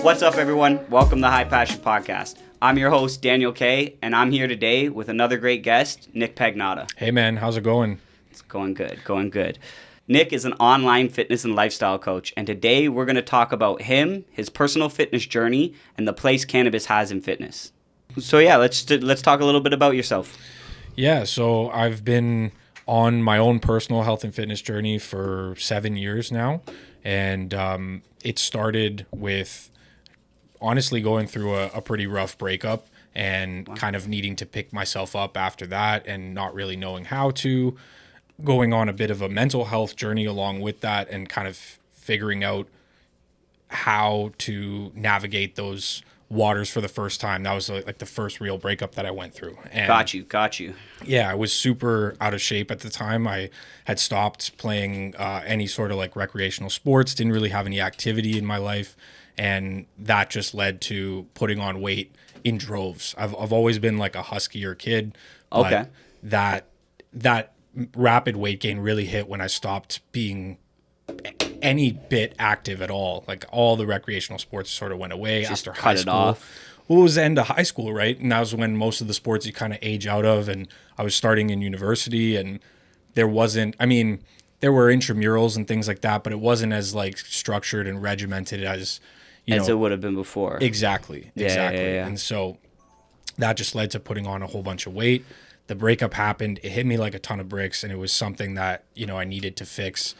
What's up, everyone? Welcome to High Passion Podcast. I'm your host, Daniel K., and I'm here today with another great guest, Nick Pagnotta. Hey, man. How's it going? It's going good. Nick is an online fitness and lifestyle coach, and today we're going to talk about him, his personal fitness journey, and the place cannabis has in fitness. So yeah, let's talk a little bit about yourself. Yeah, so I've been on my own personal health and fitness journey for 7 years now, and it started with honestly going through a pretty rough breakup and kind of needing to pick myself up after that and not really knowing how to, going on a bit of a mental health journey along with that and kind of figuring out how to navigate those waters for the first time. That was like the first real breakup that I went through. And Got you. yeah, I was super out of shape at the time. I had stopped playing any sort of like recreational sports, didn't really have any activity in my life. And that just led to putting on weight in droves. I've always been like a huskier kid. Okay. But that rapid weight gain really hit when I stopped being any bit active at all. Like all the recreational sports sort of went away Just after cut high it school. off. Well, it was the end of high school, right? And that was when most of the sports you kind of age out of. And I was starting in university, and there were intramurals and things like that, but it wasn't as like structured and regimented as it would have been before. Exactly. Yeah. And so that just led to putting on a whole bunch of weight. The breakup happened. It hit me like a ton of bricks, and it was something that, I needed to fix.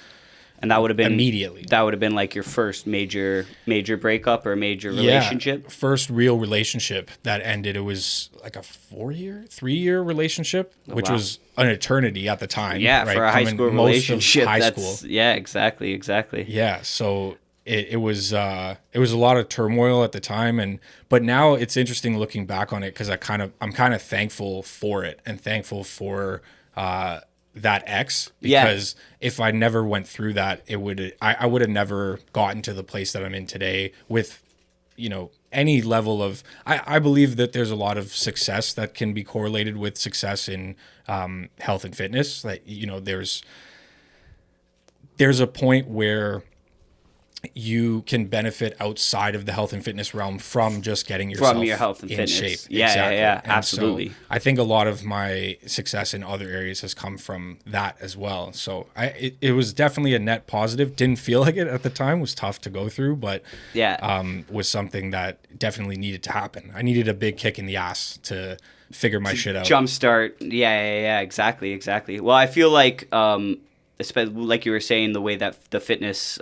And that would have been immediately. That would have been like your first major breakup or major relationship. Yeah, first real relationship that ended. It was like a 3-year relationship, which was an eternity at the time. Yeah, right? for a high school relationship. High school. Yeah, exactly. Yeah, so it was a lot of turmoil at the time, but now it's interesting looking back on it because I'm kind of thankful for it and thankful for that ex, because if I never went through that, I would have never gotten to the place that I'm in today with any level of I believe that there's a lot of success that can be correlated with success in health and fitness. Like there's a point where you can benefit outside of the health and fitness realm from just getting yourself from your health and in fitness shape. Yeah, exactly. yeah, And absolutely. so I think a lot of my success in other areas has come from that as well. So it was definitely a net positive. Didn't feel like it at the time. It was tough to go through, but was something that definitely needed to happen. I needed a big kick in the ass to figure my shit out. Jumpstart. Yeah, exactly. Well, I feel like especially like you were saying, the way that the fitness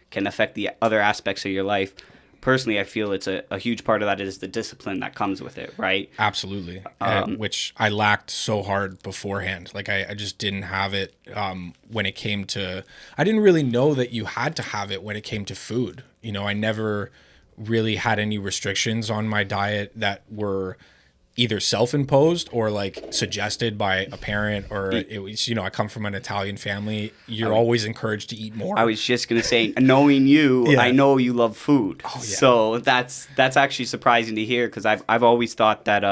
can affect the other aspects of your life. Personally, I feel it's a huge part of that is the discipline that comes with it, right? Absolutely. Which I lacked so hard beforehand. Like I just didn't have it when it came to, I didn't really know that you had to have it when it came to food. I never really had any restrictions on my diet that were either self-imposed or like suggested by a parent, or it was, I come from an Italian family. You're always encouraged to eat more. I was just going to say, knowing you, I know you love food. Oh, yeah. So that's actually surprising to hear, because I've always thought that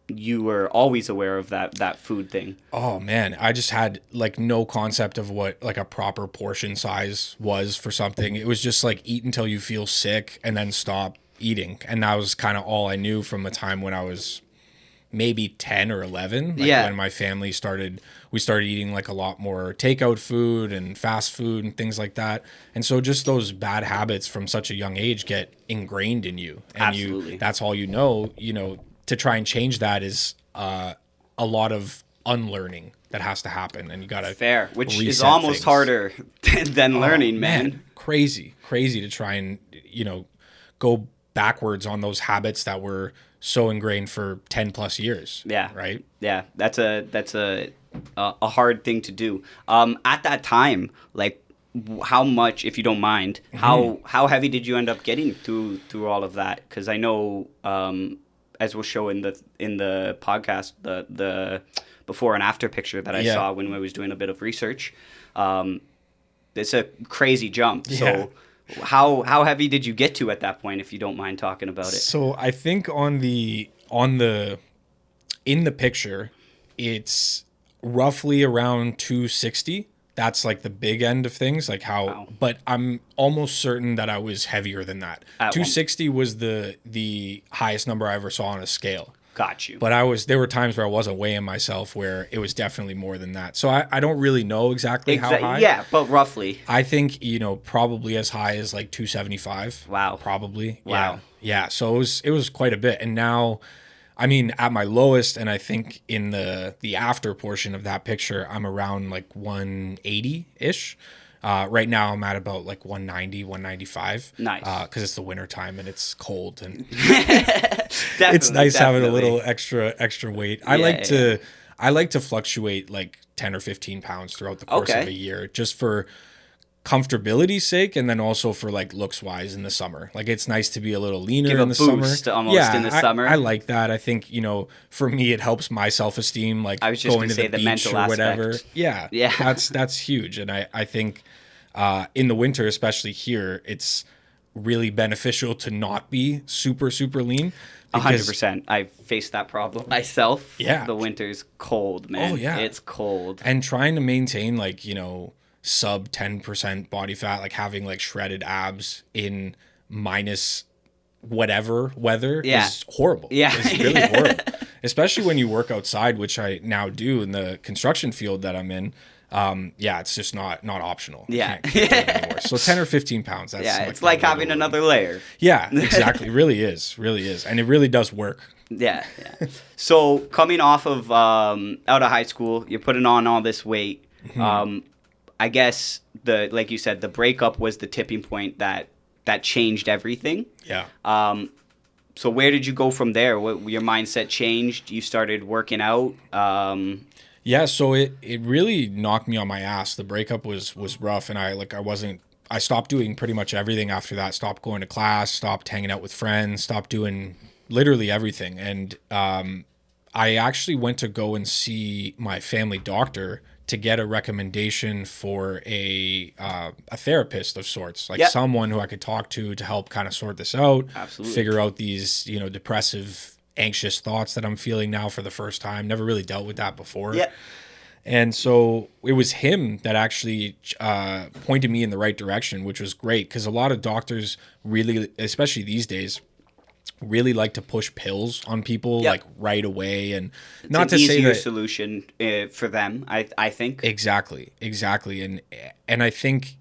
you were always aware of that food thing. Oh man, I just had like no concept of what like a proper portion size was for something. It was just like eat until you feel sick and then stop eating, and that was kind of all I knew from the time when I was maybe 10 or 11. When my family started eating like a lot more takeout food and fast food and things like that, and so just those bad habits from such a young age get ingrained in you, and Absolutely. that's all you know. To try and change that is a lot of unlearning that has to happen, and you gotta fair, which is almost harder than learning, man. Crazy to try and go backwards on those habits that were so ingrained for 10 plus years. Yeah. Right. Yeah. That's a hard thing to do. At that time, like how much, if you don't mind, how heavy did you end up getting through all of that? Cause I know, as we'll show in the podcast, the before and after picture that I saw when I was doing a bit of research, it's a crazy jump. Yeah. So how heavy did you get to at that point, if you don't mind talking about it? So I think in the picture, it's roughly around 260 that's like the big end of things, like how, Wow. but I'm almost certain that I was heavier than that. At one- 260 was the highest number I ever saw on a scale. Got you. But there were times where I wasn't weighing myself where it was definitely more than that. So I don't really know exactly how high. Yeah, but roughly. I think, probably as high as like 275. Wow. Probably. Wow. Yeah. So it was quite a bit. And now, I mean, at my lowest, and I think in the after portion of that picture, I'm around like 180-ish. Right now I'm at about like 190, 195. Nice. Because it's the winter time and it's cold and Definitely, it's nice having a definitely. little extra weight. I like to fluctuate like 10 or 15 pounds throughout the course of Okay. a year, just for comfortability's sake, and then also for like looks wise in the summer. Like it's nice to be a little leaner Give in a the boost summer. almost in the summer. I like that. I think, for me it helps my self-esteem, like I was just going to gonna say the the beach mental or whatever. aspect. Yeah. Yeah. That's huge. And I think in the winter, especially here, it's really beneficial to not be super, super lean. 100%. I faced that problem myself. Yeah. The winter's cold, man. Oh, yeah. It's cold. And trying to maintain like, sub 10% body fat, like having like shredded abs in minus whatever weather Yeah. is horrible. Yeah. It's really horrible. Especially when you work outside, which I now do in the construction field that I'm in. It's just not optional. I Yeah. can't do it anymore. So 10 or 15 pounds. That's Yeah, it's my like having little- another layer. Yeah, exactly. Really is. And it really does work. Yeah, yeah. So coming off of out of high school, you're putting on all this weight. Mm-hmm. I guess like you said, the breakup was the tipping point that changed everything. Yeah. So where did you go from there? What your mindset changed? You started working out. Yeah, so it really knocked me on my ass. The breakup was rough, and I stopped doing pretty much everything after that. Stopped going to class, stopped hanging out with friends, stopped doing literally everything. And I actually went to go and see my family doctor to get a recommendation for a therapist of sorts, like Yep. someone who I could talk to help kind of sort this out, Absolutely. figure out these, depressive, anxious thoughts that I'm feeling now for the first time. Never really dealt with that before. Yeah. And so it was him that actually pointed me in the right direction, which was great, because a lot of doctors really, especially these days, really like to push pills on people Yep. like right away, and It's not an to say easier that solution for them. I think. exactly, and I think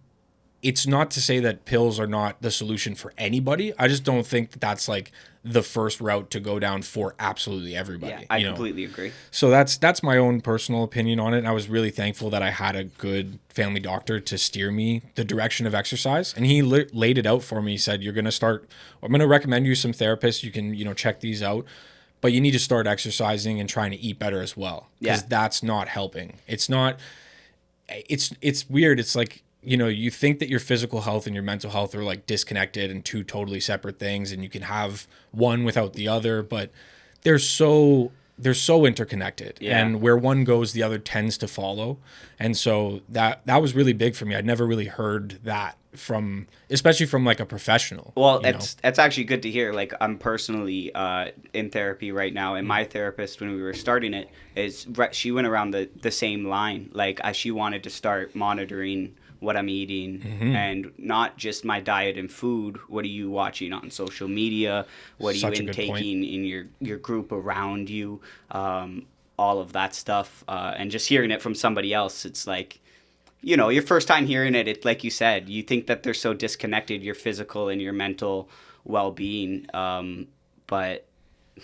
it's not to say that pills are not the solution for anybody. I just don't think that that's like the first route to go down for absolutely everybody. Yeah, I completely agree. So that's my own personal opinion on it. And I was really thankful that I had a good family doctor to steer me the direction of exercise. And he laid it out for me. He said, I'm going to recommend you some therapists. You can, check these out, but you need to start exercising and trying to eat better as well. Because Yeah. that's not helping. It's weird. It's like, you think that your physical health and your mental health are like disconnected and two totally separate things, and you can have one without the other, but they're so interconnected. Yeah. And where one goes, the other tends to follow. And so that was really big for me. I'd never really heard that especially from like a professional. Well, it's actually good to hear. Like, I'm personally in therapy right now, and my therapist, when we were starting it, she went around the same line. Like, she wanted to start monitoring what I'm eating, Mm-hmm. and not just my diet and food. What are you watching on social media? What are Such a you good point. intaking in your group around you? All of that stuff, and just hearing it from somebody else, it's like, your first time hearing it, like you said, you think that they're so disconnected, your physical and your mental well-being, but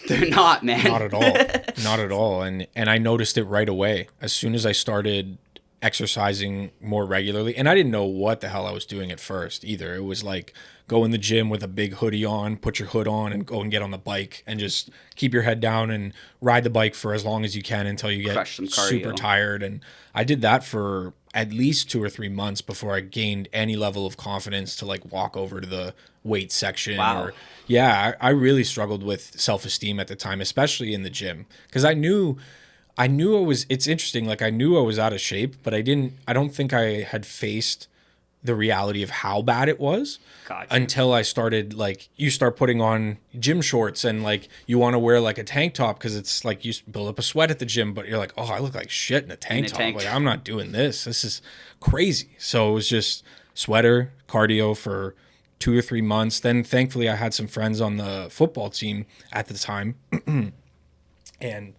they're not, man. Not at all. Not at all. And I noticed it right away as soon as I started exercising more regularly. And I didn't know what the hell I was doing at first either. It was like go in the gym with a big hoodie on, put your hood on, and go and get on the bike and just keep your head down and ride the bike for as long as you can until you get Crush some super cardio. tired. And I did that for at least 2 or 3 months before I gained any level of confidence to like walk over to the weight section. Wow. I really struggled with self-esteem at the time, especially in the gym, because I knew it's interesting. Like I knew I was out of shape, but I don't think I had faced the reality of how bad it was. Gotcha. Until I started, like, you start putting on gym shorts and like you want to wear like a tank top because it's like you build up a sweat at the gym, but you're like, oh, I look like shit in a tank top. Like, I'm not doing this. This is crazy. So it was just sweater, cardio for 2 or 3 months. Then thankfully I had some friends on the football team at the time. And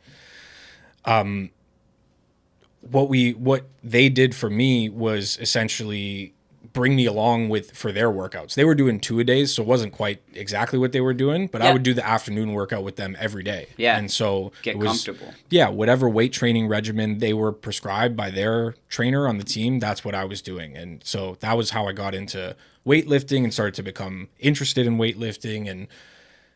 what they did for me was essentially bring me along for their workouts. They were doing 2-a-days, so it wasn't quite exactly what they were doing, but I would do the afternoon workout with them every day. Yeah. And so get comfortable. Yeah, whatever weight training regimen they were prescribed by their trainer on the team, that's what I was doing. And so that was how I got into weightlifting and started to become interested in weightlifting and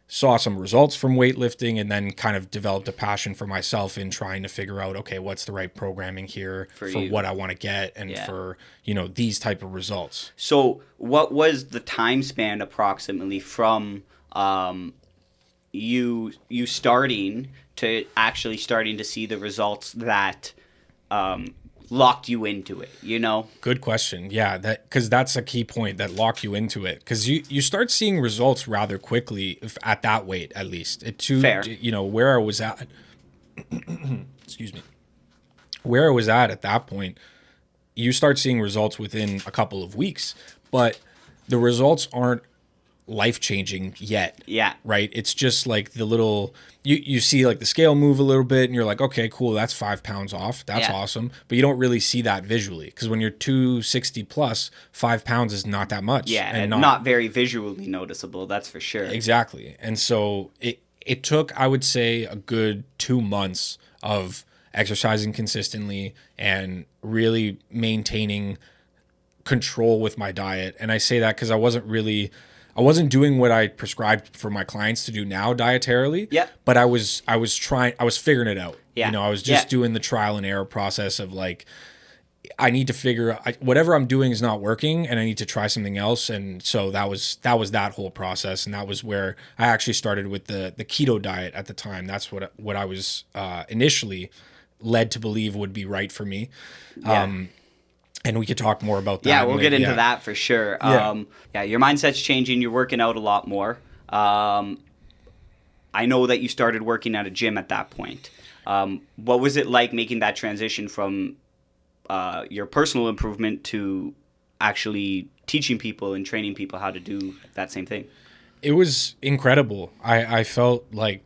saw some results from weightlifting, and then kind of developed a passion for myself in trying to figure out, okay, what's the right programming here for what I want to get and for, these type of results. So what was the time span approximately from you starting to actually starting to see the results that locked you into it, Good question. Yeah, because that's a key point that locked you into it, because you start seeing results rather quickly at that weight, at least. Fair. Where I was at excuse me, where I was at that point, you start seeing results within a couple of weeks, but the results aren't life-changing yet. Yeah. Right? It's just like the little, you see like the scale move a little bit and you're like, okay, cool, that's 5 pounds off. That's awesome. But you don't really see that visually, because when you're 260 plus, 5 pounds is not that much. Yeah, and not very visually noticeable, that's for sure. Exactly. And so it took, I would say, a good 2 months of exercising consistently and really maintaining control with my diet. And I say that because I wasn't doing what I prescribed for my clients to do now dietarily. Yeah. But I was figuring it out. Yeah. I was just doing the trial and error process of like, I need to figure out whatever I'm doing is not working and I need to try something else. And so that was that whole process. And that was where I actually started with the keto diet at the time. That's what I was initially led to believe would be right for me. Yeah. And we could talk more about that. Yeah, we'll get into that for sure. Yeah. Your mindset's changing. You're working out a lot more. I know that you started working at a gym at that point. What was it like making that transition from your personal improvement to actually teaching people and training people how to do that same thing? It was incredible. I felt like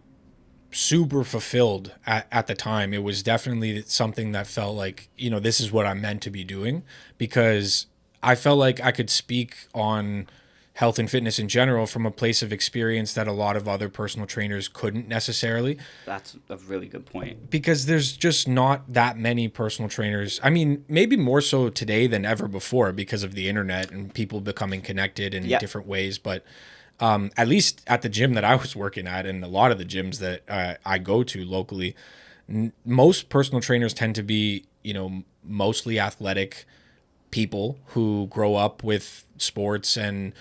super fulfilled at the time. It was definitely something that felt like, this is what I'm meant to be doing, because I felt like I could speak on health and fitness in general from a place of experience that a lot of other personal trainers couldn't necessarily. That's a really good point. Because there's just not that many personal trainers. I mean, maybe more so today than ever before because of the internet and people becoming connected in different ways. But at least at the gym that I was working at, and a lot of the gyms that I go to locally, most personal trainers tend to be, mostly athletic people who grow up with sports and,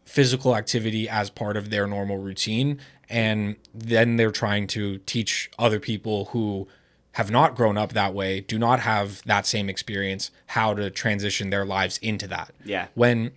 physical activity as part of their normal routine. And then they're trying to teach other people who have not grown up that way, do not have that same experience, how to transition their lives into that. Yeah. When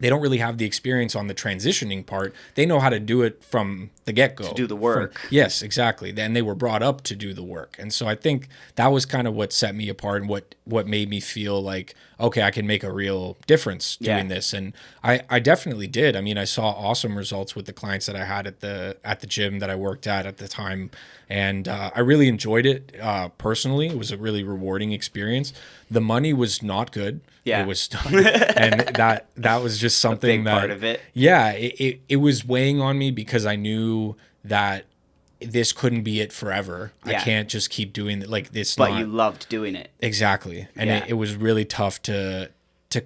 they don't really have the experience on the transitioning part, they know how to do it from the get-go. To do the work. Yes, exactly. Then they were brought up to do the work. And so I think that was kind of what set me apart and what made me feel like, okay, I can make a real difference doing this. And I definitely did. I mean, I saw awesome results with the clients that I had at the gym that I worked at the time. And I really enjoyed it personally. It was a really rewarding experience. The money was not good. Yeah. It was, and that was just something that part of it. Yeah, it was weighing on me because I knew that this couldn't be it forever. Yeah. I can't just keep doing it like this. But you loved doing it. Exactly. And it was really tough to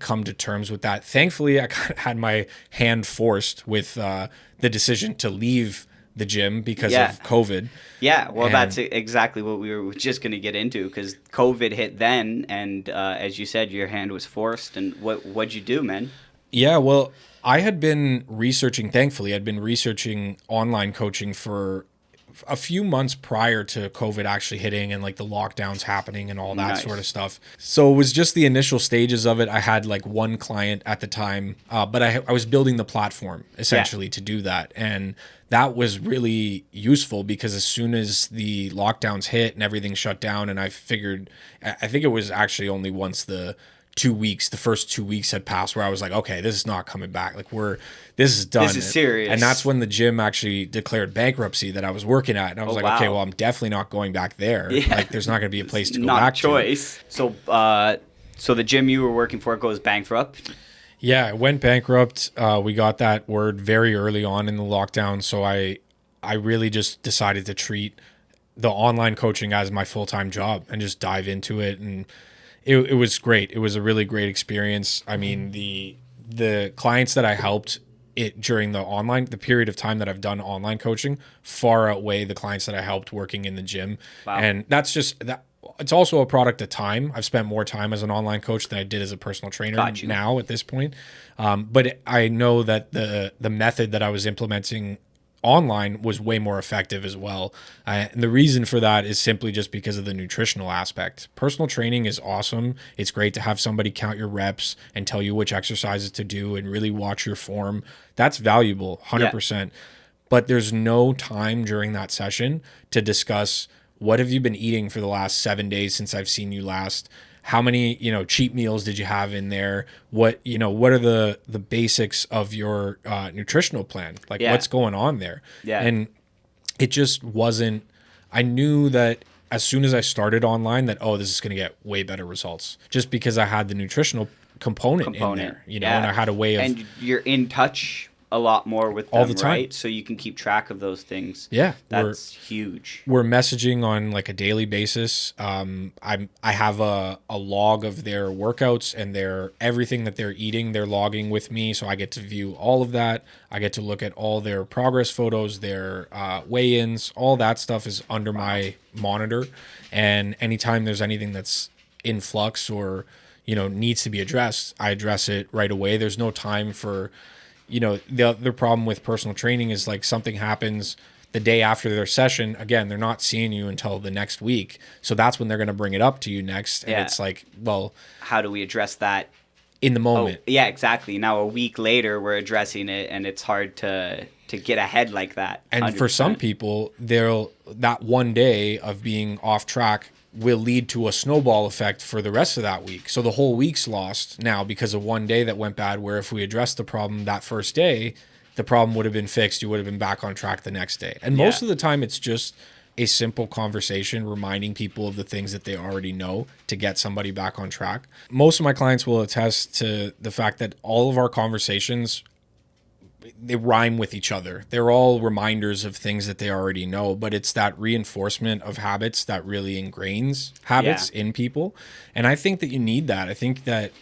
come to terms with that. Thankfully, I kind of had my hand forced with the decision to leave the gym because of COVID. Yeah, well, that's exactly what we were just going to get into, because COVID hit then, and as you said, your hand was forced. And what'd you do, man? Yeah, well, I had been researching, thankfully, I'd been researching online coaching for a few months prior to COVID actually hitting and like the lockdowns happening and all that Nice. sort of stuff. So it was just the initial stages of it. I had like one client at the time, but I was building the platform essentially to do that. And that was really useful because as soon as the lockdowns hit and everything shut down, and I think it was actually only once the first 2 weeks had passed where I was like, okay, this is not coming back. Like this is done. This is serious. And that's when the gym actually declared bankruptcy that I was working at. And I was like, wow. okay, well, I'm definitely not going back there. Yeah. Like there's not going to be a place to go Not back choice. to. So the gym you were working for goes bankrupt. Yeah, it went bankrupt. We got that word very early on in the lockdown. So I really just decided to treat the online coaching as my full-time job and just dive into it. And it was great. It was a really great experience. I mean, the clients that I helped during the period of time that I've done online coaching far outweigh the clients that I helped working in the gym. Wow. And that's just that. It's also a product of time. I've spent more time as an online coach than I did as a personal trainer now at this point. But I know that the method that I was implementing online was way more effective as well. And the reason for that is simply just because of the nutritional aspect. Personal training is awesome. It's great to have somebody count your reps and tell you which exercises to do and really watch your form. That's valuable, 100%. Yeah. But there's no time during that session to discuss what have you been eating for the last 7 days since I've seen you last. How many, cheat meals did you have in there? What are the basics of your nutritional plan? Like what's going on there? Yeah. And it just wasn't, I knew that as soon as I started online that, this is going to get way better results just because I had the nutritional component. In there, and I had a way of. And you're in touch a lot more with them, all the time, right? So you can keep track of those things. Yeah, that's huge. We're messaging on like a daily basis. I have a log of their workouts and everything that they're eating. They're logging with me, so I get to view all of that. I get to look at all their progress photos, their weigh-ins. All that stuff is under my monitor. And anytime there's anything that's in flux or needs to be addressed, I address it right away. There's no time for. The other problem with personal training is like something happens the day after their session. Again, they're not seeing you until the next week. So that's when they're going to bring it up to you next. And it's like, well, how do we address that in the moment? Oh, yeah, exactly. Now a week later we're addressing it and it's hard to get ahead like that. 100%. And for some people, that one day of being off track will lead to a snowball effect for the rest of that week. So the whole week's lost now because of one day that went bad, where if we addressed the problem that first day, the problem would have been fixed. You would have been back on track the next day. And most of the time it's just a simple conversation reminding people of the things that they already know to get somebody back on track. Most of my clients will attest to the fact that all of our conversations, they rhyme with each other. They're all reminders of things that they already know, but it's that reinforcement of habits that really ingrains habits in people. And I think that you need that. I think that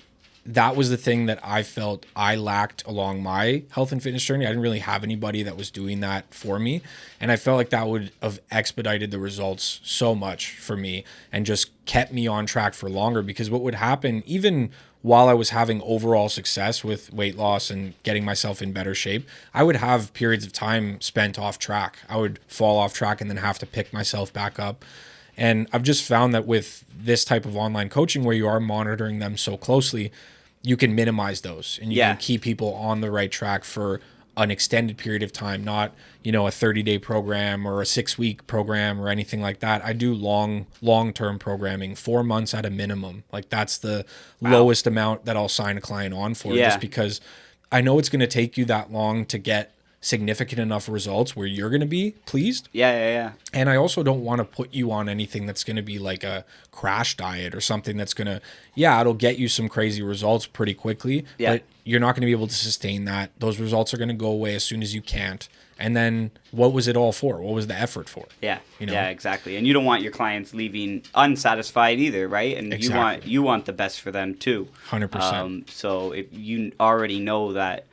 was the thing that I felt I lacked along my health and fitness journey. I didn't really have anybody that was doing that for me. And I felt like that would have expedited the results so much for me and just kept me on track for longer, because what would happen, even while I was having overall success with weight loss and getting myself in better shape, I would have periods of time spent off track. I would fall off track and then have to pick myself back up. And I've just found that with this type of online coaching where you are monitoring them so closely, you can minimize those and you can keep people on the right track for an extended period of time, not, a 30-day program or a 6-week program or anything like that. I do long-term programming, 4 months at a minimum. Like that's the lowest amount that I'll sign a client on for, just because I know it's going to take you that long to get significant enough results where you're going to be pleased. Yeah. And I also don't want to put you on anything that's going to be like a crash diet or something that's going to, it'll get you some crazy results pretty quickly, but you're not going to be able to sustain that. Those results are going to go away as soon as you can't. And then what was it all for? What was the effort for? Yeah. Yeah, exactly. And you don't want your clients leaving unsatisfied either, right? And you want the best for them too. 100%. So if you already know that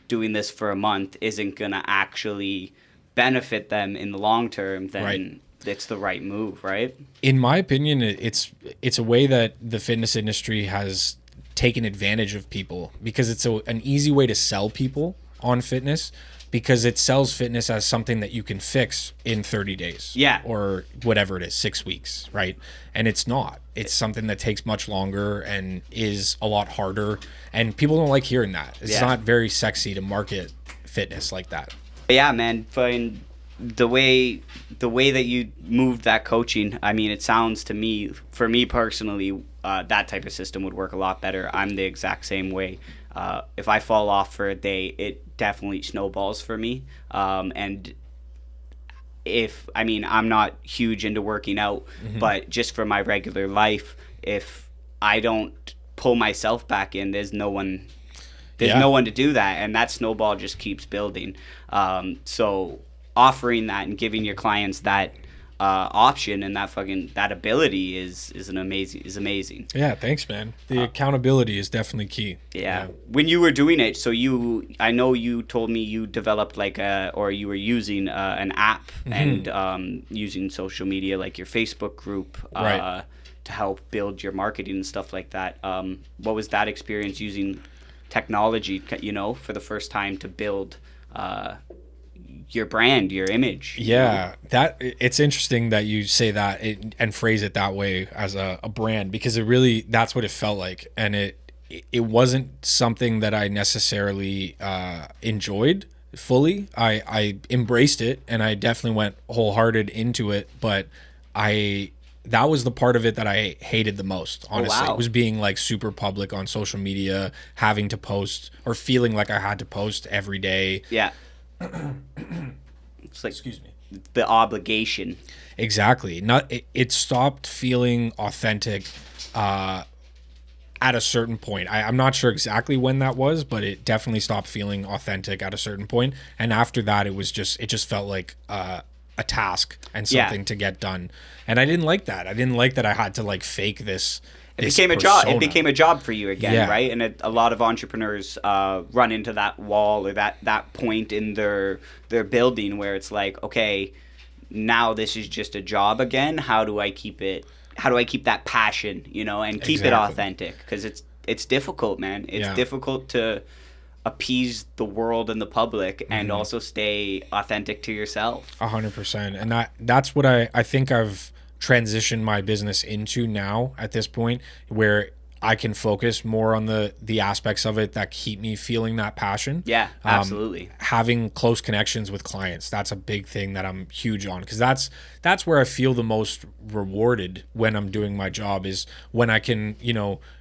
doing this for a month isn't going to actually benefit them in the long term, then it's the right move, right? In my opinion, it's a way that the fitness industry has taken advantage of people, because it's an easy way to sell people on fitness. because it sells fitness as something that you can fix in 30 days. Yeah. Or whatever it is, 6 weeks, right? And it's not. It's something that takes much longer and is a lot harder. And people don't like hearing that. It's not very sexy to market fitness like that. Yeah, man. Fine. The way that you moved that coaching, I mean, it sounds to me, for me personally, that type of system would work a lot better. I'm the exact same way. If I fall off for a day, it definitely snowballs for me. And I'm not huge into working out, but just for my regular life, if I don't pull myself back in, there's no one to do that, and that snowball just keeps building. So offering that and giving your clients that option and that ability is amazing. Yeah, thanks, man. The accountability is definitely key. Yeah. When you were doing it, so I know you told me you developed or you were using an app and using social media like your Facebook group Right. to help build your marketing and stuff like that. What was that experience using technology, for the first time to build your brand, your image? Yeah, that it's interesting that you say that and phrase it that way as a brand, because it really, that's what it felt like. And it wasn't something that I necessarily enjoyed fully. I embraced it and I definitely went wholehearted into it, but that was the part of it that I hated the most, honestly. wow. It was being like super public on social media, having to post or feeling like I had to post every day. Yeah. It's like, Excuse me. the obligation. Exactly. It stopped feeling authentic at a certain point. I'm not sure exactly when that was, but it definitely stopped feeling authentic at a certain point. And after that, it just felt like a task and something to get done. And I didn't like that. I didn't like that I had to like fake this. It became a job. persona. It became a job for you again, Yeah. right? And a lot of entrepreneurs run into that wall or that point in their building where it's like, okay, now this is just a job again. How do I keep it? How do I keep that passion, and keep it Exactly. authentic? Because it's difficult, man. It's difficult to appease the world and the public and also stay authentic to yourself. 100%. And that's what I think I've transitioned my business into now at this point, where I can focus more on the aspects of it that keep me feeling that passion. Yeah, absolutely. Having close connections with clients, that's a big thing that I'm huge on, because that's where I feel the most rewarded when I'm doing my job, is when I can,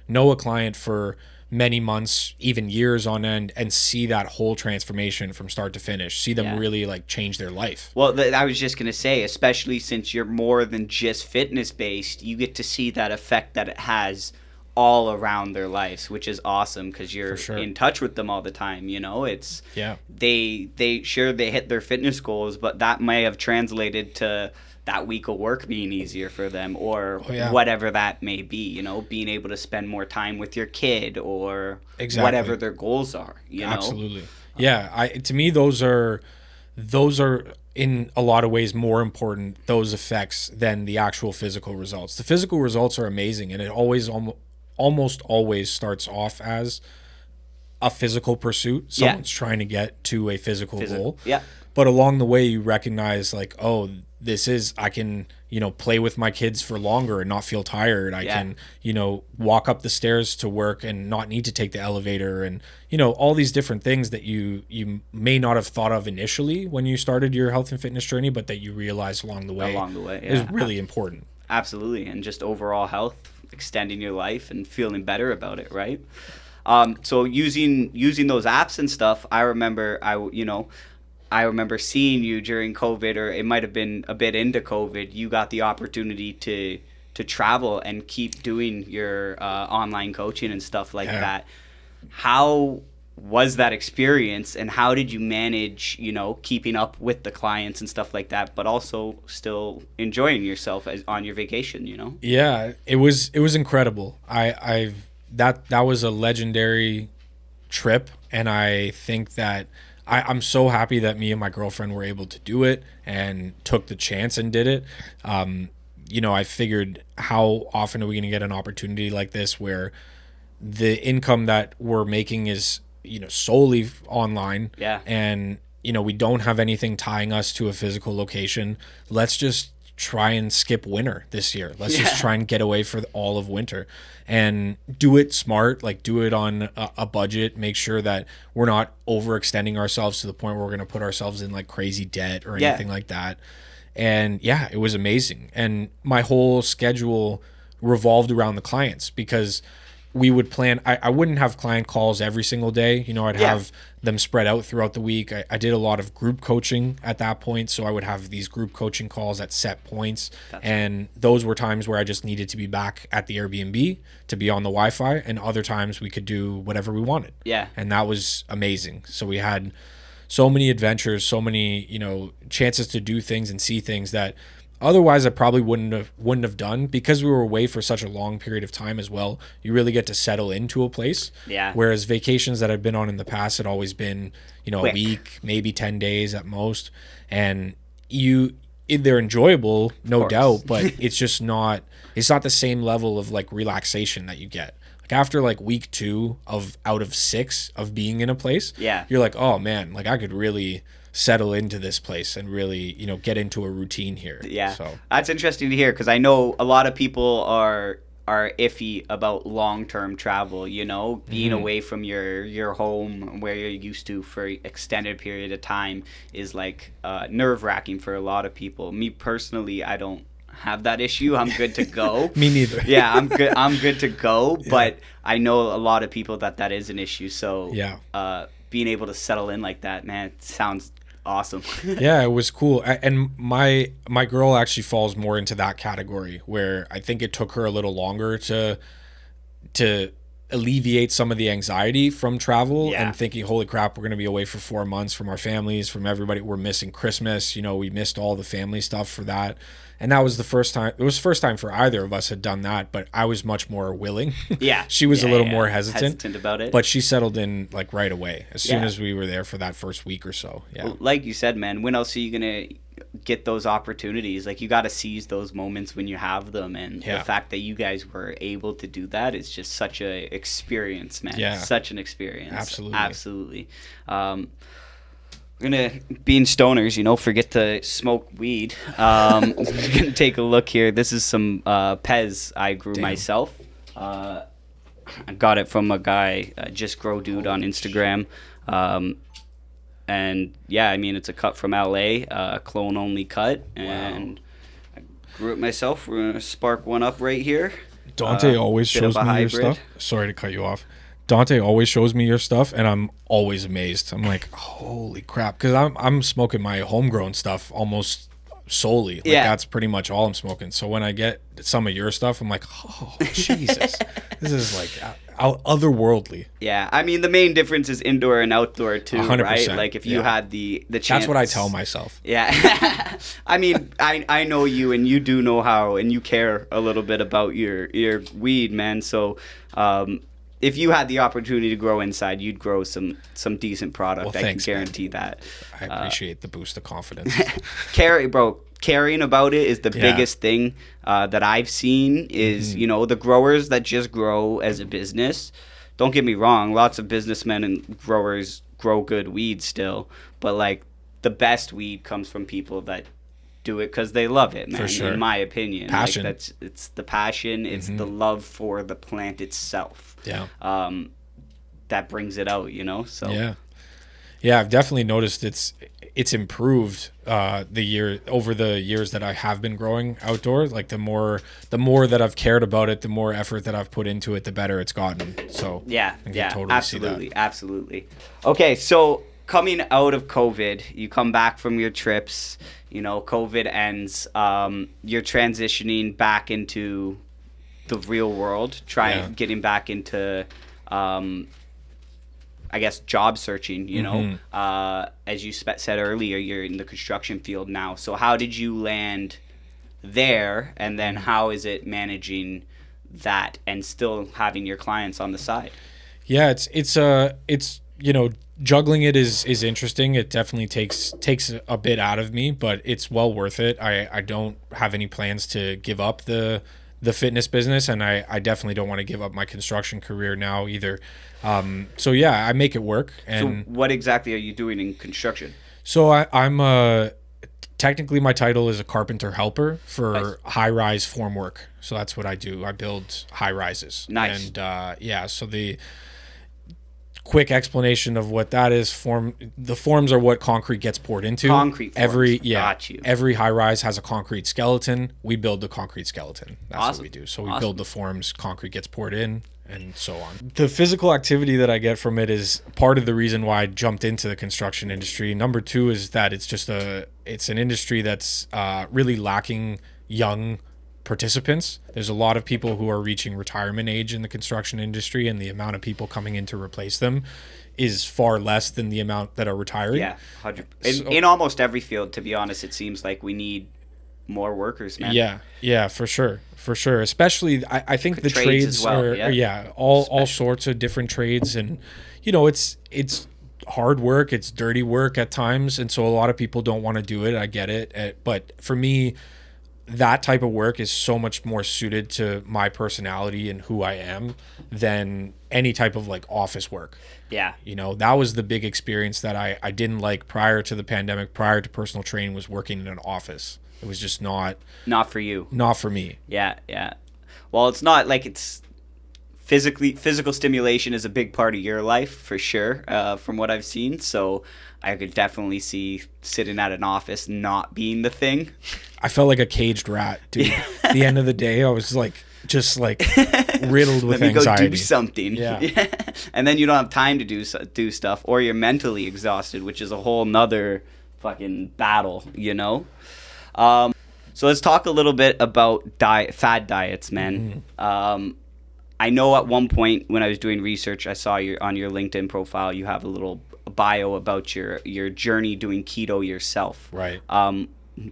know a client for many months, even years on end, and see that whole transformation from start to finish, see them really like change their life. Well, I was just going to say, especially since you're more than just fitness based, you get to see that effect that it has all around their lives, which is awesome because you're in touch with them all the time. It's they hit their fitness goals, but that may have translated to that week of work being easier for them, or whatever that may be, being able to spend more time with your kid, or whatever their goals are, Absolutely. Yeah. To me, those are in a lot of ways more important, those effects, than the actual physical results. The physical results are amazing, and it almost always starts off as a physical pursuit. Someone's trying to get to a physical goal. Yeah. But along the way, you recognize like, oh, I can, play with my kids for longer and not feel tired. I can, walk up the stairs to work and not need to take the elevator, and, all these different things that you may not have thought of initially when you started your health and fitness journey, but that you realize along the way is really important. Absolutely. And just overall health, extending your life and feeling better about it, right? So using those apps and stuff, I remember seeing you during COVID, or it might have been a bit into COVID. You got the opportunity to travel and keep doing your online coaching and stuff like that. How was that experience, and how did you manage, keeping up with the clients and stuff like that, but also still enjoying yourself on your vacation, Yeah, it was incredible. That was a legendary trip, and I think that I'm so happy that me and my girlfriend were able to do it and took the chance and did it. I figured, how often are we going to get an opportunity like this where the income that we're making is, solely online, and we don't have anything tying us to a physical location. Let's just try and skip winter this year. Let's just try and get away for all of winter and do it smart, like do it on a budget, make sure that we're not overextending ourselves to the point where we're going to put ourselves in like crazy debt or anything like that. And yeah, it was amazing. And my whole schedule revolved around the clients because we would plan. I wouldn't have client calls every single day. I'd have them spread out throughout the week. I did a lot of group coaching at that point. So I would have these group coaching calls at set points. And those were times where I just needed to be back at the Airbnb to be on the Wi-Fi. And other times we could do whatever we wanted. Yeah. And that was amazing. So we had so many adventures, so many, chances to do things and see things that otherwise I probably wouldn't have done, because we were away for such a long period of time as well. You really get to settle into a place. Yeah. Whereas vacations that I've been on in the past had always been, quick. A week, maybe 10 days at most. And they're enjoyable, no doubt, but it's not the same level of like relaxation that you get. Like after like week 2 out of 6 of being in a place, you're like, oh man, like I could really settle into this place and really, get into a routine here. Yeah. So that's interesting to hear, because I know a lot of people are iffy about long-term travel, being away from your home where you're used to for an extended period of time is like nerve-wracking for a lot of people. Me personally, I don't have that issue. I'm good to go. Me neither. Yeah, I'm good to go, but I know a lot of people that is an issue. So being able to settle in like that, man, it sounds awesome. Yeah, it was cool. And my girl actually falls more into that category, where I think it took her a little longer to alleviate some of the anxiety from travel and thinking, holy crap, we're going to be away for 4 months from our families, from everybody. We're missing Christmas. We missed all the family stuff for that. And that was the first time. It was the first time for either of us had done that, but I was much more willing. Yeah. She was a little more hesitant about it. But she settled in like right away as soon as we were there for that first week or so. Yeah. Well, like you said, man, when else are you going to get those opportunities? Like, you got to seize those moments when you have them. And the fact that you guys were able to do that is just such a experience, man. Yeah. Such an experience. Absolutely. We're gonna, being stoners, forget to smoke weed. We're gonna take a look here. This is some Pez I grew myself. I got it from a guy, Just Grow Dude on Instagram. And yeah, I mean, it's a cut from LA, clone only cut, and I grew it myself. We're gonna spark one up right here. Dante always shows me your stuff. Sorry to cut you off. Dante always shows me your stuff, and I'm always amazed. I'm like, holy crap, because I'm smoking my homegrown stuff almost solely. Like, that's pretty much all I'm smoking. So when I get some of your stuff, I'm like, oh, Jesus. This is like otherworldly. Yeah, I mean, the main difference is indoor and outdoor too, 100%. Right? Like, if you had the chance. That's what I tell myself. Yeah. I mean, I know you, and you do know how, and you care a little bit about your weed, man. So, if you had the opportunity to grow inside, you'd grow some decent product. Well, thanks, I can guarantee that. I appreciate the boost of confidence. Caring about it is the biggest thing that I've seen is, the growers that just grow as a business. Don't get me wrong, lots of businessmen and growers grow good weed still, but like the best weed comes from people that do it because they love it, man. For sure. In my opinion, passion. Like, it's the passion. It's the love for the plant itself. Yeah. That brings it out, So. Yeah. I've definitely noticed it's improved over the years that I have been growing outdoors. Like the more that I've cared about it, the more effort that I've put into it, the better it's gotten. So I can totally see that. Absolutely. Okay, so coming out of COVID, you come back from your trips. COVID ends. You're transitioning back into the real world, getting back into, I guess, job searching, as you said earlier, you're in the construction field now. So how did you land there? And then how is it managing that and still having your clients on the side? Yeah, it's juggling it is interesting. It definitely takes a bit out of me, but it's well worth it. I don't have any plans to give up the fitness business, and I definitely don't want to give up my construction career now either. So yeah, I make it work. And so what exactly are you doing in construction? So I'm technically my title is a carpenter helper for Nice. high rise form work. So that's what I do. I build high rises. Nice. And yeah, so the quick explanation of what that is, the forms are what concrete gets poured into. Concrete forms. Got you. Every high rise has a concrete skeleton. We build the concrete skeleton. That's awesome. what we do. So we build the forms, concrete gets poured in, and so on. The physical activity that I get from it is part of the reason why I jumped into the construction industry. Number two is that it's an industry that's really lacking young participants. There's a lot of people who are reaching retirement age in the construction industry, and the amount of people coming in to replace them is far less than the amount that are retiring. Yeah, 100%. In almost every field, to be honest, it seems like we need more workers, man. Yeah, for sure. Especially, I think the trades as well, are all sorts of different trades, and it's hard work, it's dirty work at times, and so a lot of people don't want to do it. I get it, but for me, that type of work is so much more suited to my personality and who I am than any type of like office work. Yeah. That was the big experience that I didn't like prior to the pandemic, prior to personal training, was working in an office. It was just not for you. Not for me. Yeah. Well, it's not like it's physical stimulation is a big part of your life for sure, from what I've seen. So I could definitely see sitting at an office not being the thing. I felt like a caged rat, dude. At the end of the day, I was just riddled with anxiety. Let me go do something. Yeah. And then you don't have time to do stuff, or you're mentally exhausted, which is a whole nother fucking battle, So let's talk a little bit about fad diets, man. Mm-hmm. I know at one point when I was doing research, I saw on your LinkedIn profile, you have a little bio about your journey doing keto yourself. Right.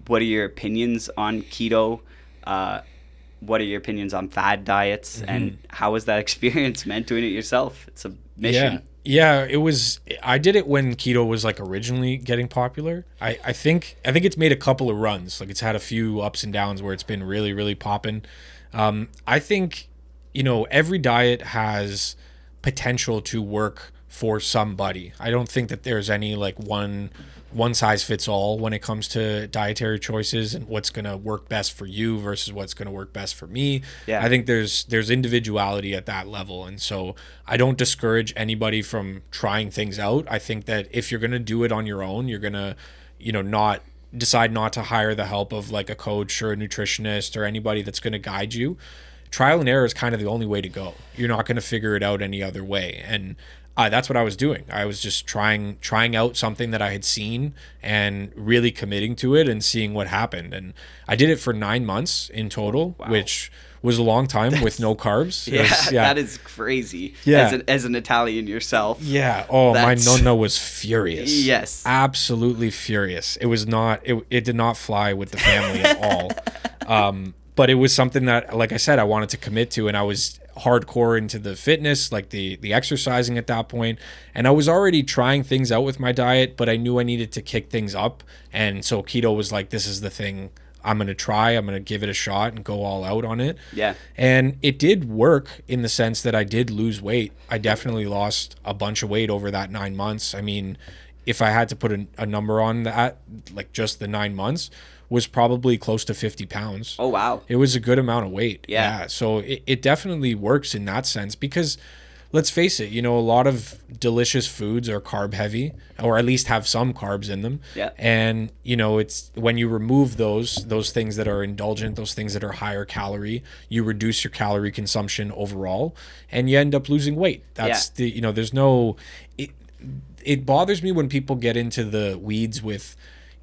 What are your opinions on keto? What are your opinions on fad diets? Mm-hmm. And how was that experience, man, doing it yourself? It's a mission. Yeah, it was. I did it when keto was like originally getting popular. I think it's made a couple of runs. Like it's had a few ups and downs where it's been really, really popping. I think, every diet has potential to work for somebody. I don't think that there's any like one size fits all when it comes to dietary choices and what's going to work best for you versus what's going to work best for me. Yeah. I think there's individuality at that level. And so I don't discourage anybody from trying things out. I think that if you're going to do it on your own, you're going to, not decide not to hire the help of like a coach or a nutritionist or anybody that's going to guide you. Trial and error is kind of the only way to go. You're not going to figure it out any other way. And that's what I was doing. I was just trying out something that I had seen and really committing to it and seeing what happened. And I did it for 9 months in total, wow, which was a long time with no carbs. That is crazy. Yeah. As an Italian yourself. Yeah. Oh, my nonna was furious. Yes. Absolutely furious. It was not. It did not fly with the family at all. But it was something that, like I said, I wanted to commit to, and I was hardcore into the fitness, like the exercising at that point. And I was already trying things out with my diet, but I knew I needed to kick things up. And so keto was like, this is the thing I'm going to try. I'm going to give it a shot and go all out on it. Yeah. And it did work in the sense that I did lose weight. I definitely lost a bunch of weight over that 9 months. I mean, if I had to put a number on that, like just the 9 months, was probably close to 50 pounds. Oh, wow. It was a good amount of weight. Yeah. So it definitely works in that sense because let's face it, a lot of delicious foods are carb heavy or at least have some carbs in them. Yeah. And, it's when you remove those things that are indulgent, those things that are higher calorie, you reduce your calorie consumption overall and you end up losing weight. That's there's no, it bothers me when people get into the weeds with,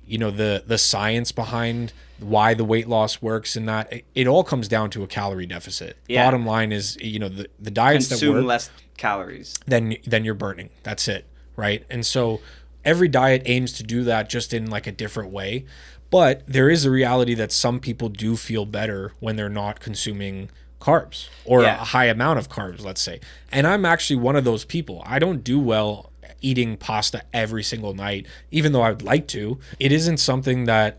the science behind why the weight loss works and that it all comes down to a calorie deficit. Yeah. Bottom line is, the diets consume that work, less calories then you're burning. That's it. Right. And so every diet aims to do that just in like a different way. But there is a reality that some people do feel better when they're not consuming carbs or a high amount of carbs, let's say. And I'm actually one of those people. I don't do well eating pasta every single night, even though I would like to. It isn't something that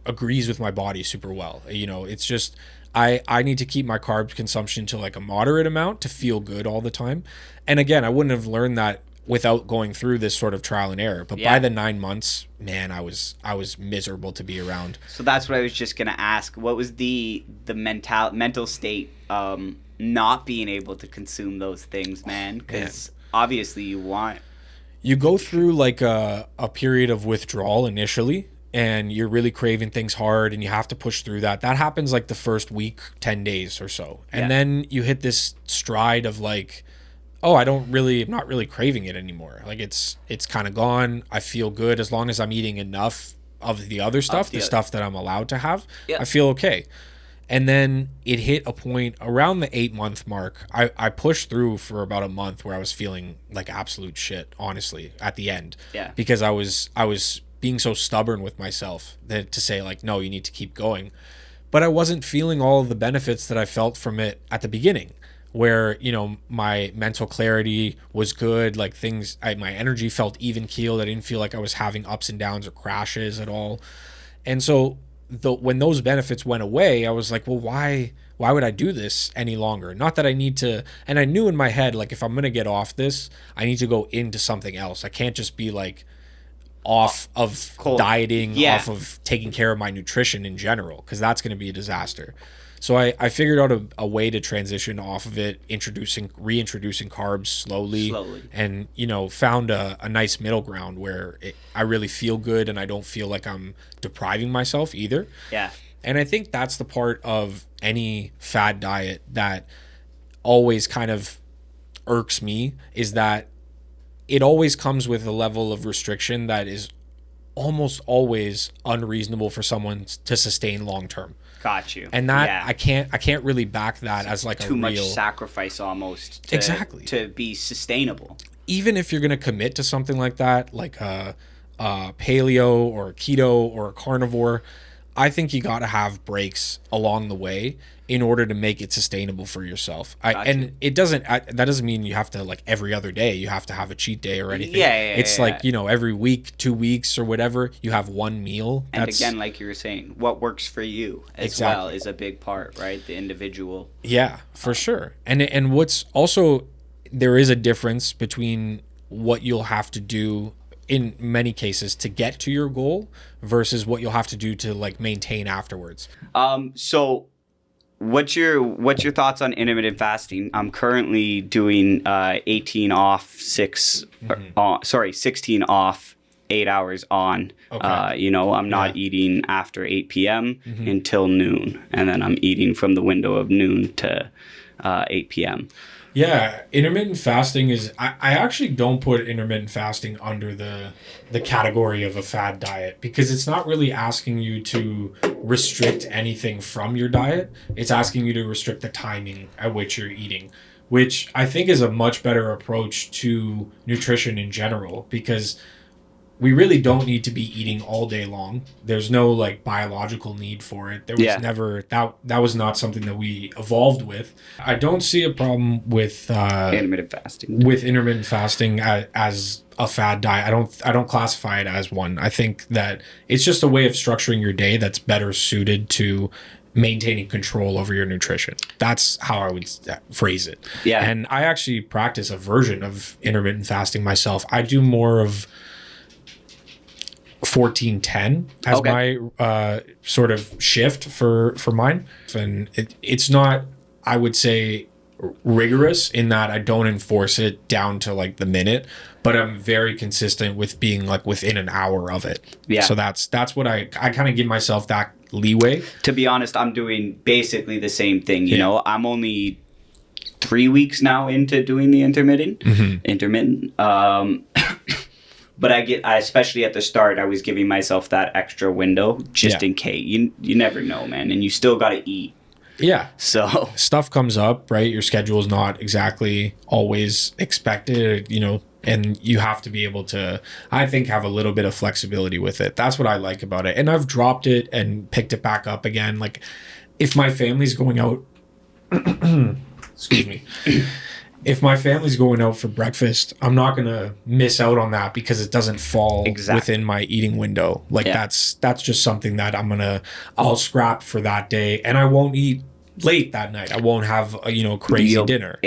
agrees with my body super well. It's just I need to keep my carb consumption to like a moderate amount to feel good all the time. And again, I wouldn't have learned that without going through this sort of trial and error. But Yeah. by the 9 months, man, I was miserable to be around. So that's what I was just gonna ask. What was the mental state, not being able to consume those things, man? Because obviously You go through like a period of withdrawal initially, and you're really craving things hard, and you have to push through that. That happens like the first week, 10 days or so. And then you hit this stride of like, oh, I'm not really craving it anymore. Like it's kind of gone. I feel good as long as I'm eating enough of the other stuff, the stuff that I'm allowed to have. I feel okay. And then it hit a point around the 8-month mark. I pushed through for about a month where I was feeling like absolute shit, honestly, at the end. Yeah. Because I was being so stubborn with myself to say like, no, you need to keep going. But I wasn't feeling all of the benefits that I felt from it at the beginning, where, you know, my mental clarity was good. Like my energy felt even keeled. I didn't feel like I was having ups and downs or crashes at all. And so when those benefits went away, I was like, well, why would I do this any longer? Not that I need to. And I knew in my head, like, if I'm going to get off this, I need to go into something else. I can't just be like off of dieting, off of taking care of my nutrition in general, because that's going to be a disaster. So I figured out a way to transition off of it, reintroducing carbs slowly. And, you know, found a nice middle ground where I really feel good and I don't feel like I'm depriving myself either. Yeah. And I think that's the part of any fad diet that always kind of irks me, is that it always comes with a level of restriction that is almost always unreasonable for someone to sustain long term. Got you. And that I can't really back that as like too much sacrifice almost to be sustainable. Even if you're going to commit to something like that, like a paleo or a keto or a carnivore, I think you got to have breaks along the way in order to make it sustainable for yourself. And it doesn't, that doesn't mean you have to, like, every other day you have to have a cheat day or anything. It's like, you know, every week, 2 weeks or whatever, you have one meal. And again, like you were saying, what works for you as well is a big part, right? The individual. Yeah, for sure. And what's also, there is a difference between what you'll have to do in many cases to get to your goal versus what you'll have to do to, like, maintain afterwards. So what's your thoughts on intermittent fasting? I'm currently doing 18 off, 16 off, 8 hours on. Okay. You know, I'm not eating after 8 p.m. Until noon, and then I'm eating from the window of noon to 8 p.m. Yeah, intermittent fasting is, I actually don't put intermittent fasting under the category of a fad diet, because it's not really asking you to restrict anything from your diet. It's asking you to restrict the timing at which you're eating, which I think is a much better approach to nutrition in general, because we really don't need to be eating all day long. There's no, like, biological need for it. There was never, that was not something that we evolved with. I don't see a problem with intermittent fasting. With intermittent fasting as a fad diet. I don't classify it as one. I think that it's just a way of structuring your day that's better suited to maintaining control over your nutrition. That's how I would phrase it. Yeah. And I actually practice a version of intermittent fasting myself. I do more of 14-10 as my sort of shift for mine. And it's not, I would say, rigorous in that I don't enforce it down to, like, the minute, but I'm very consistent with being, like, within an hour of it. Yeah. So that's what I kind of give myself that leeway. To be honest, I'm doing basically the same thing. You know, I'm only 3 weeks now into doing the intermittent. But I especially at the start, I was giving myself that extra window just in case. You never know, man. And you still got to eat. Yeah. So stuff comes up, right? Your schedule is not exactly always expected, you know, and you have to be able to, I think, have a little bit of flexibility with it. That's what I like about it. And I've dropped it and picked it back up again. Like, if my family's going out, excuse me. If my family's going out for breakfast, I'm not going to miss out on that because it doesn't fall within my eating window. Like, that's just something that I'll scrap for that day, and I won't eat late that night. I won't have a, crazy dinner.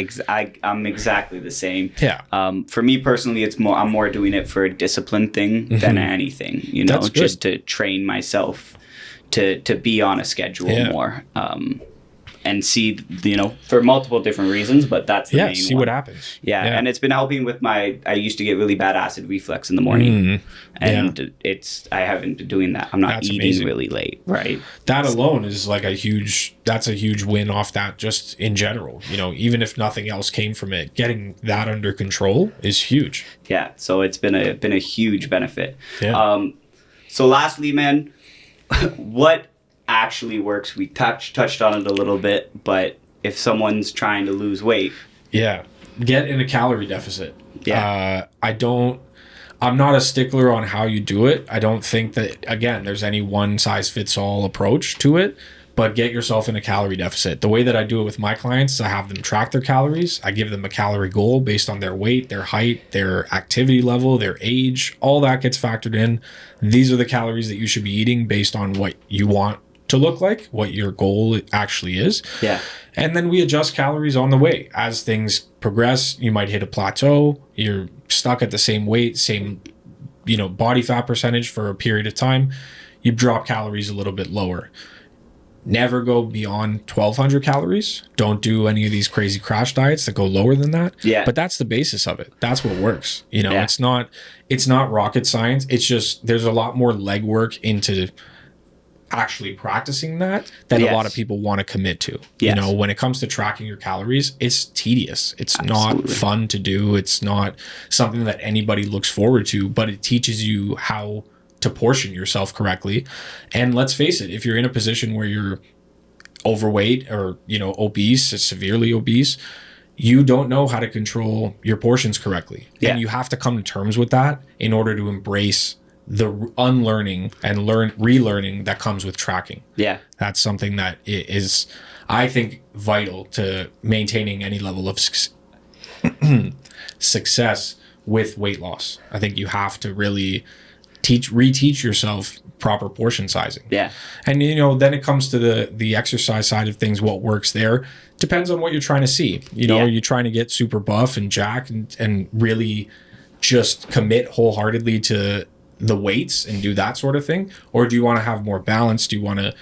I'm exactly the same. Yeah. For me personally, I'm more doing it for a discipline thing than anything, That's good. just to train myself to be on a schedule more. And see, for multiple different reasons, but that's the main see one. what happens. Yeah, and it's been helping with I used to get really bad acid reflux in the morning, and I haven't been doing that. I'm not eating really late, right? That alone is like a huge win off that, just in general. Even if nothing else came from it, getting that under control is huge. Yeah, so it's been a huge benefit. Yeah. So lastly, man, what actually works? We touched on it a little bit, but if someone's trying to lose weight, get in a calorie deficit. I'm not a stickler on how you do it. I don't think that, again, there's any one size fits all approach to it, but get yourself in a calorie deficit. The way that I do it with my clients is I have them track their calories. I give them a calorie goal based on their weight, their height, their activity level, their age. All that gets factored in. These are the calories that you should be eating based on what you want to look like, what your goal actually is. Yeah. And then we adjust calories on the way. As things progress, you might hit a plateau. You're stuck at the same weight, same, body fat percentage for a period of time. You drop calories a little bit lower. Never go beyond 1,200 calories. Don't do any of these crazy crash diets that go lower than that. Yeah. But that's the basis of it. That's what works. It's not rocket science. It's just, there's a lot more legwork into actually practicing that than a lot of people want to commit to. When it comes to tracking your calories, it's tedious. It's not fun to do. It's not something that anybody looks forward to, but it teaches you how to portion yourself correctly. And let's face it, if you're in a position where you're overweight or obese, severely obese, you don't know how to control your portions correctly. And you have to come to terms with that in order to embrace the unlearning and relearning that comes with tracking. Yeah. That's something that is, I think, vital to maintaining any level of success with weight loss. I think you have to really reteach yourself proper portion sizing. Yeah. And then it comes to the exercise side of things. What works there depends on what you're trying to see. Are you trying to get super buff and jacked and really just commit wholeheartedly to the weights and do that sort of thing? Or do you want to have more balance? Do you want to,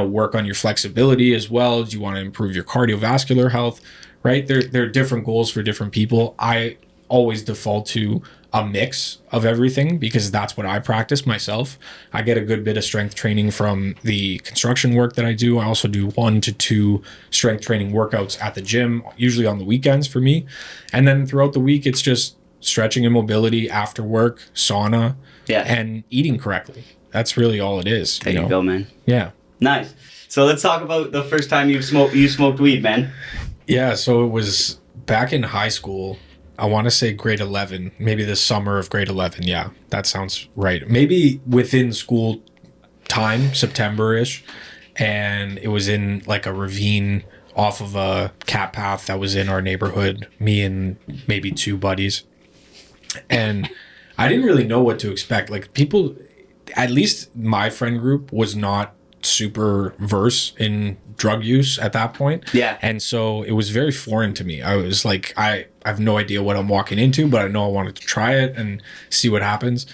work on your flexibility as well? Do you want to improve your cardiovascular health? Right? There are different goals for different people. I always default to a mix of everything because that's what I practice myself. I get a good bit of strength training from the construction work that I do. I also do 1 to 2 strength training workouts at the gym, usually on the weekends for me. And then throughout the week, it's just stretching and mobility after work, sauna, and eating correctly. That's really all it is. There you go, man. Yeah. Nice. So let's talk about the first time you smoked weed, man. Yeah, so it was back in high school. I want to say grade 11, maybe the summer of grade 11. Yeah, that sounds right. Maybe within school time, September-ish. And it was in like a ravine off of a cat path that was in our neighborhood, me and maybe 2 buddies. And I didn't really know what to expect. Like people, at least my friend group was not super versed in drug use at that point. Yeah. And so it was very foreign to me. I was like, I have no idea what I'm walking into, but I know I wanted to try it and see what happens.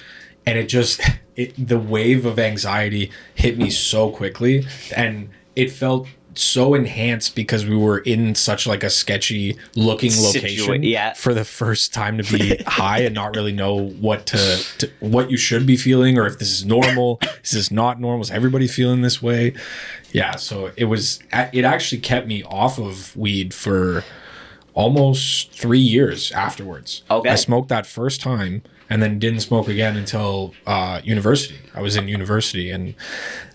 And the wave of anxiety hit me so quickly, and it felt so enhanced because we were in such like a sketchy looking location for the first time to be high and not really know what what you should be feeling, or if this is normal, is this not normal, is everybody feeling this way? Yeah, so it actually kept me off of weed for almost 3 years afterwards. Okay. I smoked that first time and then didn't smoke again until university. I was in university, and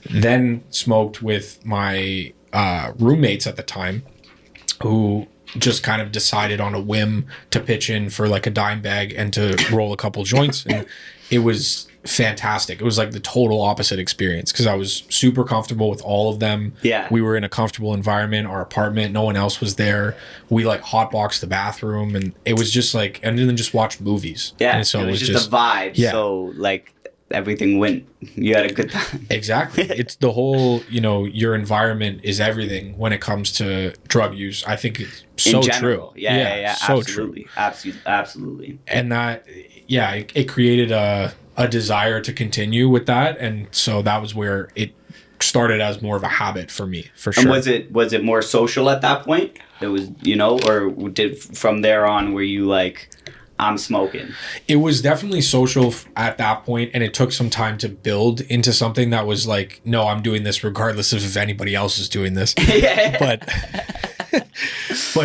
then smoked with my roommates at the time, who just kind of decided on a whim to pitch in for like a dime bag and to roll a couple joints. And it was fantastic. It was like the total opposite experience because I was super comfortable with all of them. Yeah. We were in a comfortable environment, our apartment, no one else was there. We like hotboxed the bathroom, and it was just like, and then just watched movies. Yeah. And so it was just a vibe. Yeah. So like, everything went. You had a good time. Exactly. It's the whole, your environment is everything when it comes to drug use. I think it's so true. Yeah, so absolutely. true. Absolutely. And that, it created a desire to continue with that. And so that was where it started as more of a habit for me, for sure. And was it more social at that point? It was, or did from there on were you like, I'm smoking? It was definitely social at that point, and it took some time to build into something that was like, no, I'm doing this regardless of if anybody else is doing this. But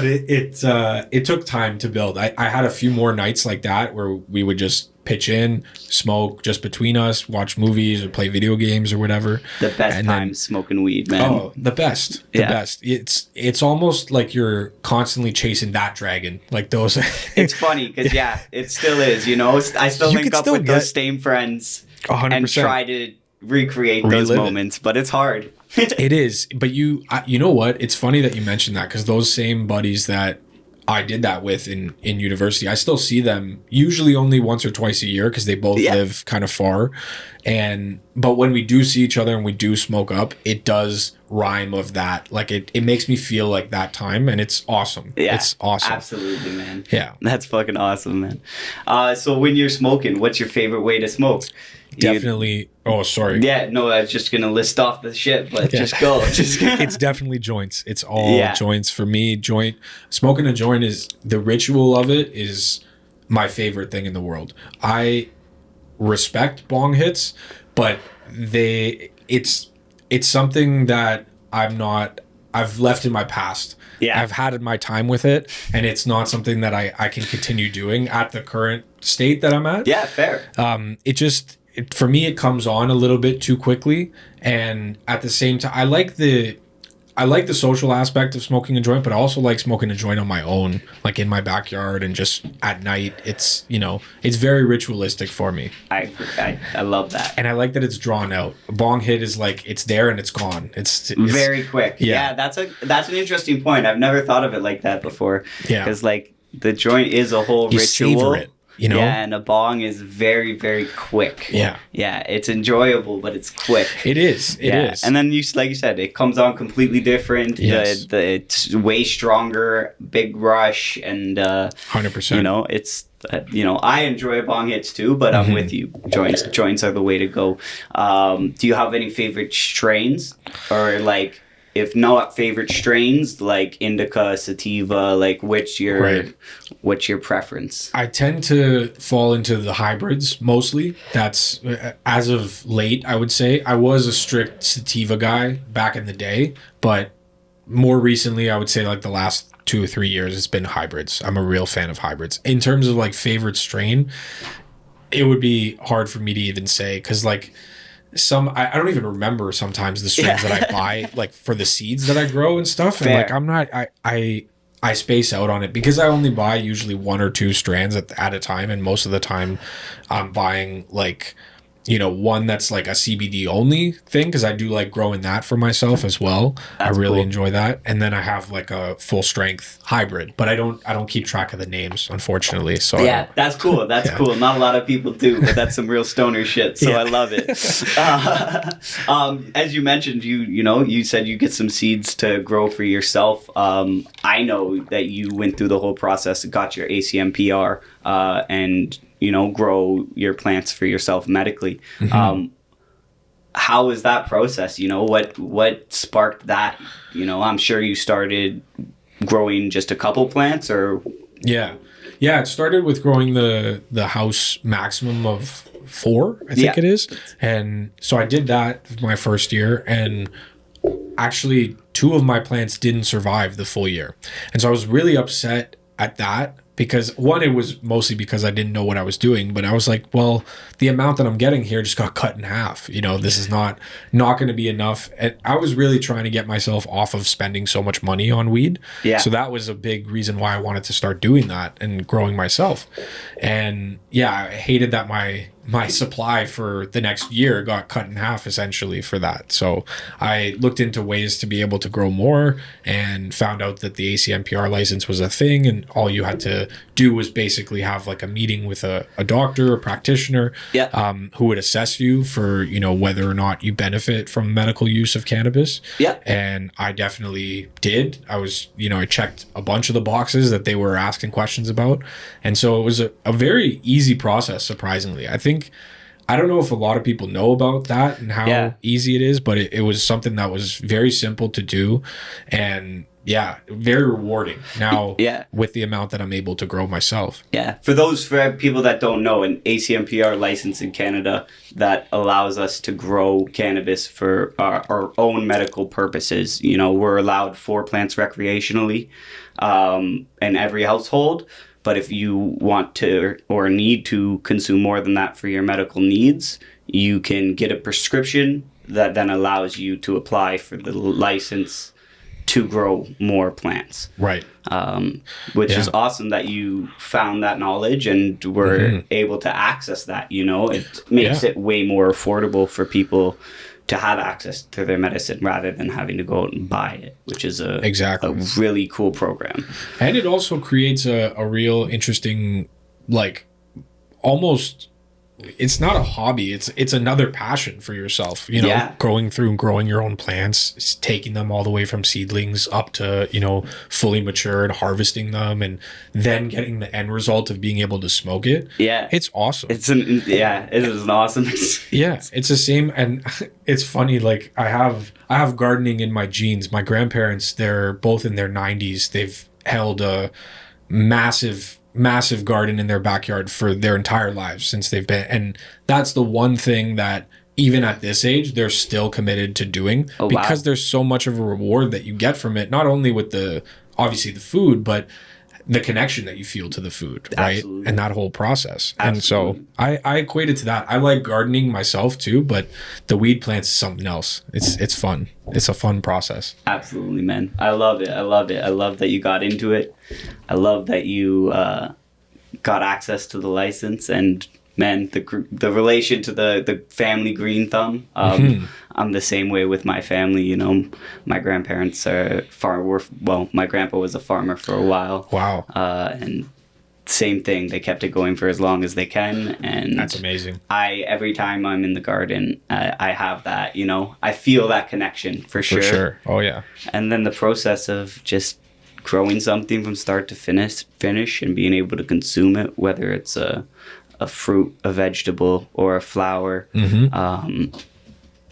it took time to build. I had a few more nights like that where we would just pitch in, smoke just between us, watch movies or play video games or whatever. The best time smoking weed, man. Oh, the best. The best. It's almost like you're constantly chasing that dragon. Like those. It's funny because it still is. I still link up with those same friends 100%. And try to recreate those moments, but it's hard. It is, but you know what? It's funny that you mentioned that because those same buddies that I did that with in university, I still see them usually only once or twice a year because they both live kind of far. But when we do see each other and we do smoke up, it does rhyme of that. Like it makes me feel like that time, and it's awesome. Yeah, it's awesome. Absolutely, man. Yeah, that's fucking awesome, man. So when you're smoking, what's your favorite way to smoke? Definitely. Oh, sorry. Yeah, no, I was just gonna list off the shit, but just go. It's definitely joints. It's all joints for me. Smoking a joint is the ritual of it is my favorite thing in the world. I respect bong hits, but it's something that I've left in my past. Yeah. I've had my time with it, and it's not something that I can continue doing at the current state that I'm at. Yeah, fair. For me, it comes on a little bit too quickly, and at the same time, I like the social aspect of smoking a joint, but I also like smoking a joint on my own, like in my backyard and just at night. It's it's very ritualistic for me. I love that, and I like that it's drawn out. A bong hit is like it's there and it's gone. It's very quick. Yeah, that's an interesting point. I've never thought of it like that before. Yeah, because like the joint is a whole ritual. Savor it. Yeah, and a bong is very, very quick. Yeah. Yeah, it's enjoyable, but it's quick. It is. It is. And then like you said, it comes on completely different. Yes. It's way stronger, big rush, and 100%. It's I enjoy bong hits too, but I'm with you. Joints are the way to go. Do you have any favorite strains, or like? If not favorite strains, like indica, sativa, like what's your preference? I tend to fall into the hybrids mostly. That's as of late, I would say. I was a strict sativa guy back in the day, but more recently, I would say like the last 2 or 3 years, it's been hybrids. I'm a real fan of hybrids. In terms of like favorite strain, it would be hard for me to even say because like I don't even remember sometimes the strains that I buy like for the seeds that I grow and stuff. Fair. And like I'm not I space out on it because I only buy usually 1 or 2 strands at a time, and most of the time I'm buying like one that's like a CBD only thing because I do like growing that for myself as well. That's I really cool. enjoy that. And then I have like a full strength hybrid, but I don't keep track of the names, unfortunately. So yeah, that's cool. That's cool. Not a lot of people do, but that's some real stoner shit. So I love it. As you mentioned, you said you get some seeds to grow for yourself. I know that you went through the whole process, got your ACMPR, and grow your plants for yourself medically. How was that process? What sparked that? I'm sure you started growing just a couple plants, or yeah, it started with growing the house maximum of 4, I think it is, and so I did that my first year, and actually 2 of my plants didn't survive the full year, and so I was really upset at that. Because one, it was mostly because I didn't know what I was doing, but I was like, well, the amount that I'm getting here just got cut in half. This is not going to be enough. And I was really trying to get myself off of spending so much money on weed. Yeah. So that was a big reason why I wanted to start doing that and growing myself. And yeah, I hated that my my supply for the next year got cut in half essentially for that. So I looked into ways to be able to grow more and found out that the ACMPR license was a thing, and all you had to do was basically have like a meeting with a doctor, a practitioner, Yeah. who would assess you for, you know, whether or not you benefit from medical use of cannabis. Yeah. And I definitely did. I was, you know, I checked a bunch of the boxes that they were asking questions about. And so it was a very easy process, surprisingly. I don't know if a lot of people know about that and how easy it is, but it was something that was very simple to do. And yeah, very rewarding now with the amount that I'm able to grow myself. Yeah. For people that don't know, an ACMPR license in Canada that allows us to grow cannabis for our own medical purposes. You know, we're allowed 4 plants recreationally in every household. But if you want to or need to consume more than that for your medical needs, you can get a prescription that then allows you to apply for the license to grow more plants. Right. Which is awesome that you found that knowledge and were able to access that, you know. It makes it way more affordable for people to have access to their medicine rather than having to go out and buy it, which is a really cool program. And it also creates a real interesting, like, almost, it's not a hobby, it's another passion for yourself, you know, going through and growing your own plants, taking them all the way from seedlings up to, you know, fully mature and harvesting them, and then getting the end result of being able to smoke it. Yeah. It's awesome. It is an awesome Yeah, it's the same. And it's funny, like I have gardening in my genes. My grandparents, they're both in their 90s. They've held a massive garden in their backyard for their entire lives since they've been, and that's the one thing that even at this age they're still committed to doing, because there's so much of a reward that you get from it, not only with obviously the food, but the connection that you feel to the food, right? Absolutely. And that whole process. Absolutely. And so I equate it to that. I like gardening myself too, but the weed plants is something else. It's fun. It's a fun process. Absolutely, man. I love it. I love that you got into it. I love that you got access to the license, and man, the relation to the family green thumb. I'm the same way with my family. You know, my grandparents are my grandpa was a farmer for a while. Wow. And same thing. They kept it going for as long as they can, and that's amazing. Every time I'm in the garden, I have that. You know, I feel that connection for sure. For sure. Oh yeah. And then the process of just growing something from start to finish and being able to consume it, whether it's a fruit, a vegetable, or a flower.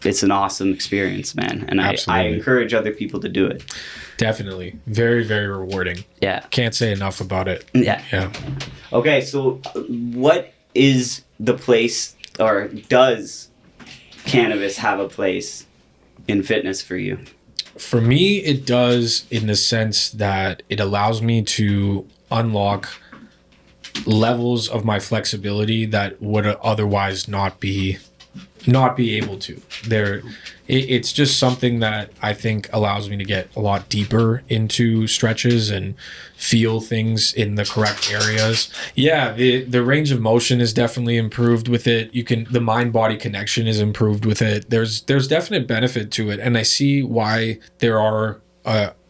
It's an awesome experience, man. And I encourage other people to do it. Definitely. Very, very rewarding. Yeah. Can't say enough about it. Yeah. Yeah. Okay, so what is the place, or does cannabis have a place in fitness for you? For me, it does, in the sense that it allows me to unlock levels of my flexibility that would otherwise not be able to. It's just something that I think allows me to get a lot deeper into stretches and feel things in the correct areas. Yeah, the range of motion is definitely improved with it. The mind-body connection is improved with it. There's definite benefit to it, and I see why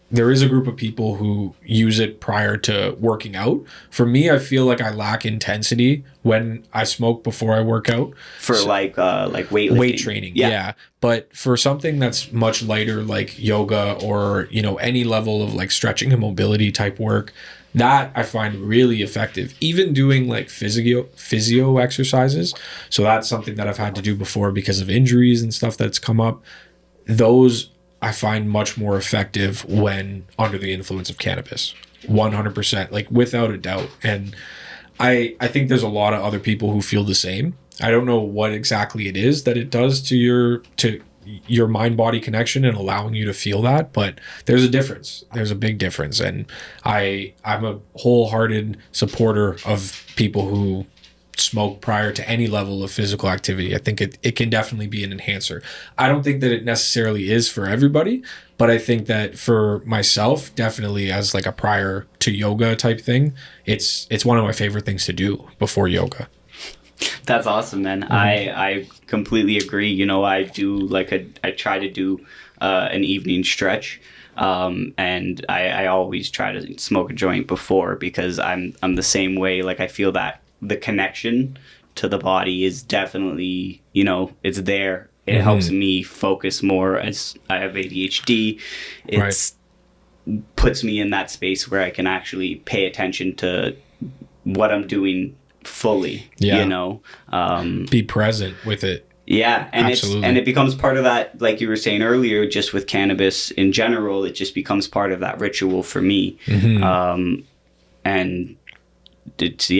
there is a group of people who use it prior to working out. For me, I feel like I lack intensity when I smoke before I work out. For like weightlifting. Weight training, yeah. But for something that's much lighter, like yoga, or, you know, any level of like stretching and mobility type work, that I find really effective. Even doing like physio exercises. So that's something that I've had to do before because of injuries and stuff that's come up. Those I find much more effective when under the influence of cannabis. 100%, like without a doubt. And I think there's a lot of other people who feel the same. I don't know what exactly it is that it does to your mind-body connection and allowing you to feel that, but there's a difference. There's a big difference. And I'm a wholehearted supporter of people who smoke prior to any level of physical activity. I think it can definitely be an enhancer. I don't think that it necessarily is for everybody, but I think that for myself, definitely as like a prior to yoga type thing, it's one of my favorite things to do before yoga. That's awesome, man. I completely agree. You know, I try to do an evening stretch. And I always try to smoke a joint before because I'm the same way. Like I feel that the connection to the body is definitely, you know, it's there. It helps me focus more as I have ADHD. It's puts me in that space where I can actually pay attention to what I'm doing fully, you know, be present with it. Yeah, and Absolutely. it becomes part of that, like you were saying earlier, just with cannabis in general, it just becomes part of that ritual for me. And it's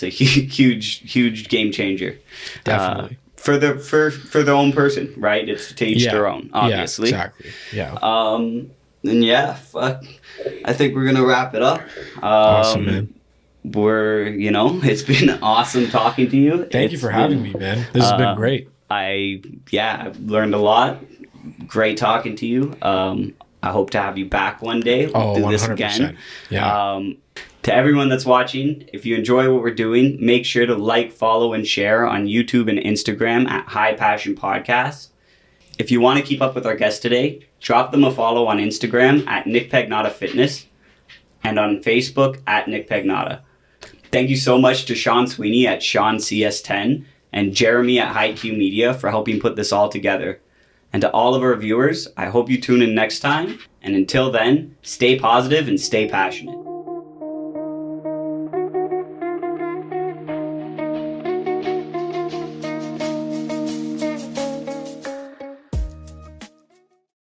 a huge game changer. Definitely. For their own person, right? It's to each their own, obviously. Yeah, exactly. Yeah. And fuck, I think we're gonna wrap it up. Awesome, man. It's been awesome talking to you. Thank you for having me, man. This has been great. I've learned a lot. Great talking to you. I hope to have you back one day. We'll do this 100%. again. Yeah. To everyone that's watching, if you enjoy what we're doing, make sure to like, follow, and share on YouTube and Instagram at High Passion Podcast. If you want to keep up with our guests today, drop them a follow on Instagram at Nick Pagnotta Fitness and on Facebook at Nick Pagnotta. Thank you so much to Sean Sweeney at Sean CS10 and Jeremy at High Q Media for helping put this all together. And to all of our viewers, I hope you tune in next time. And until then, stay positive and stay passionate.